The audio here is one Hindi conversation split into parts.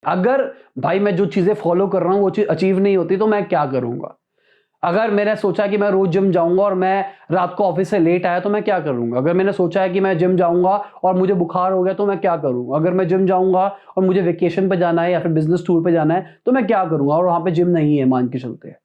अगर भाई मैं जो चीजें फॉलो कर रहा हूं वो चीज अचीव नहीं होती तो मैं क्या करूंगा? अगर मैंने सोचा कि मैं रोज जिम जाऊंगा और मैं रात को ऑफिस से लेट आया तो मैं क्या करूंगा? अगर मैंने सोचा है कि मैं जिम जाऊंगा और मुझे बुखार हो गया तो मैं क्या करूंगा? अगर मैं जिम जाऊंगा और मुझे वेकेशन पे जाना है या फिर बिजनेस टूर पे जाना है तो मैं क्या करूंगा? और वहां पे जिम नहीं है, मान के चलते हैं।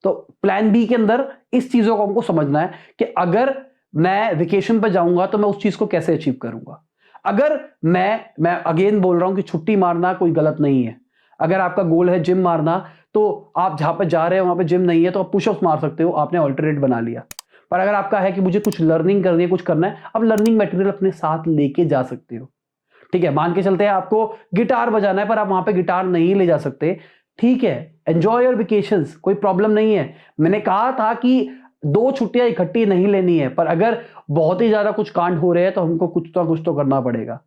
तो प्लान बी के अंदर इस चीजों को हमको समझना है कि अगर मैं वेकेशन पर जाऊंगा तो मैं उस चीज को कैसे अचीव करूंगा। अगर मैं अगेन बोल रहा हूं कि छुट्टी मारना कोई गलत नहीं है। अगर आपका गोल है जिम मारना तो आप जहां पर जा रहे हो वहां पर जिम नहीं है तो आप पुशअप्स मार सकते हो, आपने ऑल्टरनेट बना लिया। पर अगर आपका है कि मुझे कुछ लर्निंग करनी है, कुछ करना है, आप लर्निंग मटेरियल अपने साथ लेके जा सकते हो। ठीक है, मान के चलते हैं आपको गिटार बजाना है पर आप वहां पे गिटार नहीं ले जा सकते। ठीक है, एंजॉय योर वेकेशंस, कोई प्रॉब्लम नहीं है। मैंने कहा था कि 2 छुट्टियां इकट्ठी नहीं लेनी है, पर अगर बहुत ही ज्यादा कुछ कांड हो रहे हैं तो हमको कुछ तो करना पड़ेगा।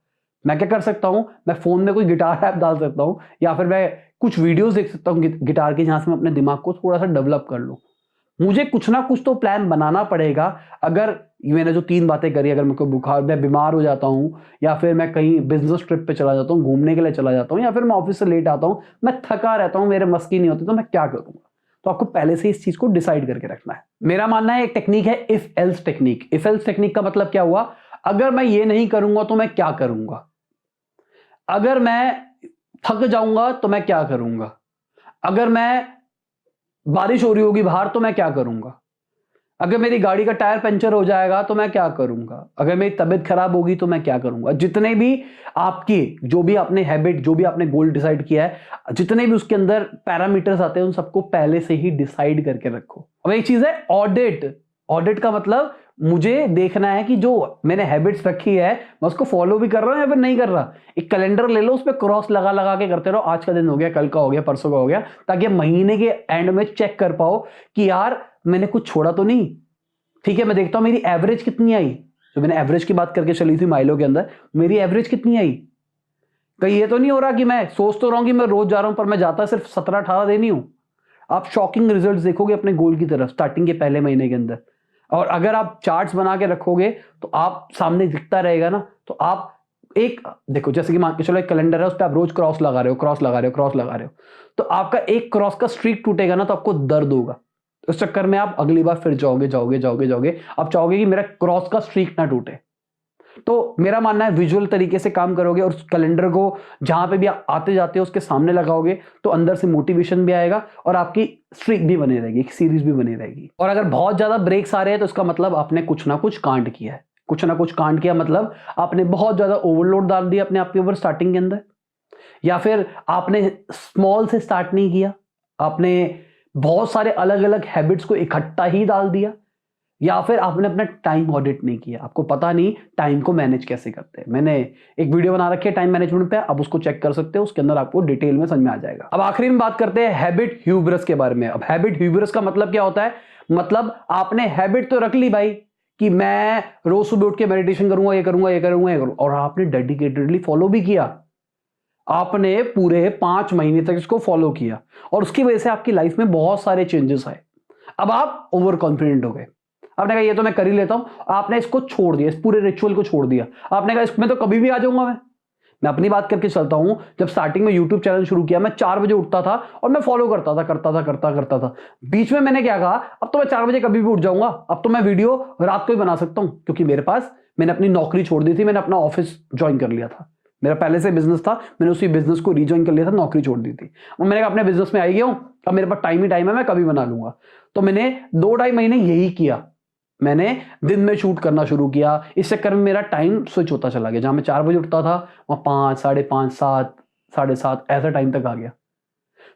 मैं क्या कर सकता हूं? मैं फोन में कोई गिटार ऐप डाल सकता हूं या फिर मैं कुछ वीडियोस देख सकता हूं गिटार की, जहां से मैं अपने दिमाग को थोड़ा सा डेवलप कर लूं। मुझे कुछ ना कुछ तो प्लान बनाना पड़ेगा। अगर मैंने जो 3 बातें करी, अगर मेरे को बुखार, मैं बीमार हो जाता हूं या फिर मैं कहीं बिजनेस ट्रिप पे चला जाता हूं, घूमने के लिए चला जाता हूं, या फिर मैं ऑफिस से लेट आता हूं, मैं थका रहता हूं, मेरे मस की नहीं होती, तो मैं क्या करूंगा? तो आपको पहले से इस चीज को डिसाइड करके रखना है। मेरा मानना है एक टेक्निक है if else technique. If else technique का मतलब क्या हुआ? अगर मैं ये नहीं करूंगा तो मैं क्या करूंगा? अगर मैं थक जाऊंगा तो मैं क्या करूंगा? अगर मैं बारिश हो रही होगी बाहर तो मैं क्या करूंगा? अगर मेरी गाड़ी का टायर पंचर हो जाएगा तो मैं क्या करूंगा? अगर मेरी तबीयत खराब होगी तो मैं क्या करूंगा? जितने भी आपकी, जो भी आपने हैबिट, जो भी आपने गोल डिसाइड किया है, जितने भी उसके अंदर पैरामीटर्स आते हैं उन सबको पहले से ही डिसाइड करके रखो। अब एक चीज है ऑडिट। ऑडिट का मतलब मुझे देखना है कि जो मैंने हैबिट्स रखी है मैं उसको फॉलो भी कर रहा हूं या फिर नहीं कर रहा। एक कैलेंडर ले लो, उस पर क्रॉस लगा लगा के करते रहो, आज का दिन हो गया, कल का हो गया, परसों का हो गया, ताकि महीने के एंड में चेक कर पाओ कि यार मैंने कुछ छोड़ा तो नहीं। ठीक है, मैं देखता हूं मेरी एवरेज कितनी आई। जो मैंने एवरेज की बात करके चली थी माइलों के अंदर, मेरी एवरेज कितनी आई? कहीं ये तो नहीं हो रहा कि मैं सोच तो रहा हूं कि मैं रोज जा रहा हूं पर मैं जाता सिर्फ 17-18 दिन ही हूं। आप शॉकिंग रिजल्ट्स देखोगे अपने गोल की तरफ स्टार्टिंग के पहले महीने के अंदर। और अगर आप चार्ट्स बना के रखोगे तो आप सामने दिखता रहेगा ना, तो आप एक देखो, जैसे कि मान के चलो एक कैलेंडर है, उस पर आप रोज क्रॉस लगा रहे हो, क्रॉस लगा रहे हो, क्रॉस लगा रहे हो, तो आपका एक क्रॉस का स्ट्रीक टूटेगा ना तो आपको दर्द होगा। उस चक्कर में आप अगली बार फिर जाओगे जाओगे जाओगे जाओगे, आप चाहोगे कि मेरा क्रॉस का स्ट्रीक ना टूटे। तो मेरा मानना है विजुअल तरीके से काम करोगे और उस कैलेंडर को जहां पे भी आप आते जाते हो उसके सामने लगाओगे तो अंदर से मोटिवेशन भी आएगा और आपकी स्ट्रीक भी बनी रहेगी, एक सीरीज भी बनी रहेगी। और अगर बहुत ज्यादा ब्रेक्स आ रहे हैं तो इसका मतलब आपने कुछ ना कुछ कांड किया है। कुछ ना कुछ कांड किया मतलब आपने बहुत ज्यादा ओवरलोड डाल दिया अपने आप के ऊपर स्टार्टिंग के अंदर, या फिर आपने स्मॉल से स्टार्ट नहीं किया, आपने बहुत सारे अलग अलग हैबिट्स को इकट्ठा ही डाल दिया, या फिर आपने अपना टाइम ऑडिट नहीं किया, आपको पता नहीं टाइम को मैनेज कैसे करते हैं। मैंने एक वीडियो बना रखी है टाइम मैनेजमेंट पे, आप उसको चेक कर सकते हो, उसके अंदर आपको डिटेल में समझ में आ जाएगा। अब आखिरी में बात करते हैं हैबिट ह्यूब्रस के बारे में। अब हैबिट ह्यूब्रस का मतलब क्या होता है? मतलब आपने हैबिट तो रख ली भाई कि मैं रोज सुबह उठ के मेडिटेशन करूंगा, ये करूंगा, ये करूंगा, ये करूंगा, और आपने डेडिकेटेडली फॉलो भी किया। आपने पूरे 5 महीने तक इसको फॉलो किया और उसकी वजह से आपकी लाइफ में बहुत सारे चेंजेस आए। अब आप ओवर कॉन्फिडेंट हो गए, आपने कहा ये तो मैं कर ही लेता हूं, आपने इसको छोड़ दिया, इस पूरे रिचुअल को छोड़ दिया। आपने कहा इसमें तो कभी भी आ जाऊंगा मैं अपनी बात करके चलता हूं। जब स्टार्टिंग में यूट्यूब चैनल शुरू किया मैं 4 बजे उठता था और मैं फॉलो करता था। बीच में मैंने क्या कहा, अब तो मैं 4 बजे कभी भी उठ जाऊंगा, अब तो मैं वीडियो रात को ही बना सकता हूं, क्योंकि मेरे पास, मैंने अपनी नौकरी छोड़ दी थी, मैंने अपना ऑफिस ज्वाइन कर लिया था, मेरा पहले से बिजनेस था, मैंने उसी बिजनेस को रीजॉइन कर लिया था, नौकरी छोड़ दी थी और मैंने कहा अपने बिजनेस में आई गया हूं, अब मेरे पास टाइम ही टाइम है, मैं कभी बना लूंगा। तो मैंने 2-2.5 महीने यही किया, मैंने दिन में शूट करना शुरू किया। इस चक्कर में मेरा टाइम स्विच होता चला गया, जहां मैं 4 बजे उठता था वहां 5, 5:30, 7, 7:30 ऐसा टाइम तक आ गया।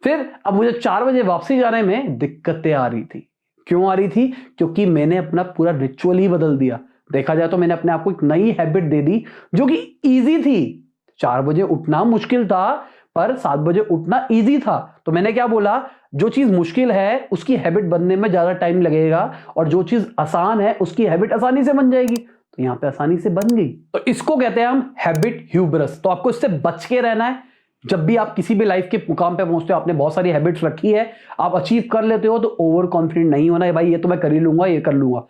फिर अब मुझे 4 बजे वापसी जाने में दिक्कतें आ रही थी। क्यों आ रही थी? क्योंकि मैंने अपना पूरा रिचुअल ही बदल दिया। देखा जाए तो मैंने अपने आप को एक नई हैबिट दे दी जो कि इजी थी। 4 बजे उठना मुश्किल था पर 7 बजे उठना इजी था। तो मैंने क्या बोला, जो चीज मुश्किल है उसकी हैबिट बनने में ज्यादा टाइम लगेगा और जो चीज आसान है उसकी हैबिट आसानी से बन जाएगी। तो यहां पे आसानी से बन गई, तो इसको कहते हैं हम हैबिट ह्यूब्रस। तो आपको इससे बच के रहना है। जब भी आप किसी भी लाइफ के मुकाम पे पहुंचते हो, आपने बहुत सारी हैबिट्स रखी है, आप अचीव कर लेते हो, तो ओवर कॉन्फिडेंट नहीं होना है भाई ये तो मैं कर ही लूंगा, ये कर लूंगा।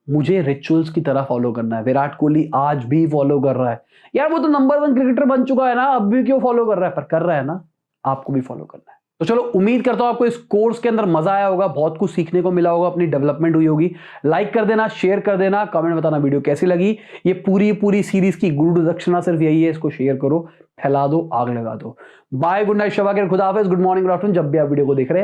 मुझे रिचुअल्स की तरह फॉलो करना है। विराट कोहली आज भी फॉलो कर रहा है, यार वो तो नंबर 1 क्रिकेटर बन चुका है ना, अब भी क्यों फॉलो कर रहा है? पर कर रहा है ना। आपको भी फॉलो करना है। तो चलो, उम्मीद करता हूं आपको इस कोर्स के अंदर मजा आया होगा, बहुत कुछ सीखने को मिला होगा, अपनी डेवलपमेंट हुई होगी। लाइक कर देना, शेयर कर देना, कमेंट बताना वीडियो कैसी लगी। ये पूरी सीरीज की गुरु दक्षिणा सिर्फ यही है, इसको शेयर करो, फैला दो, आग लगा दो। बाय, गुड नाइट, शबा खैर, खुदा हाफिज, गुड मॉर्निंग, गुड आफ्टरनून, जब भी आप वीडियो को देख रहे हैं।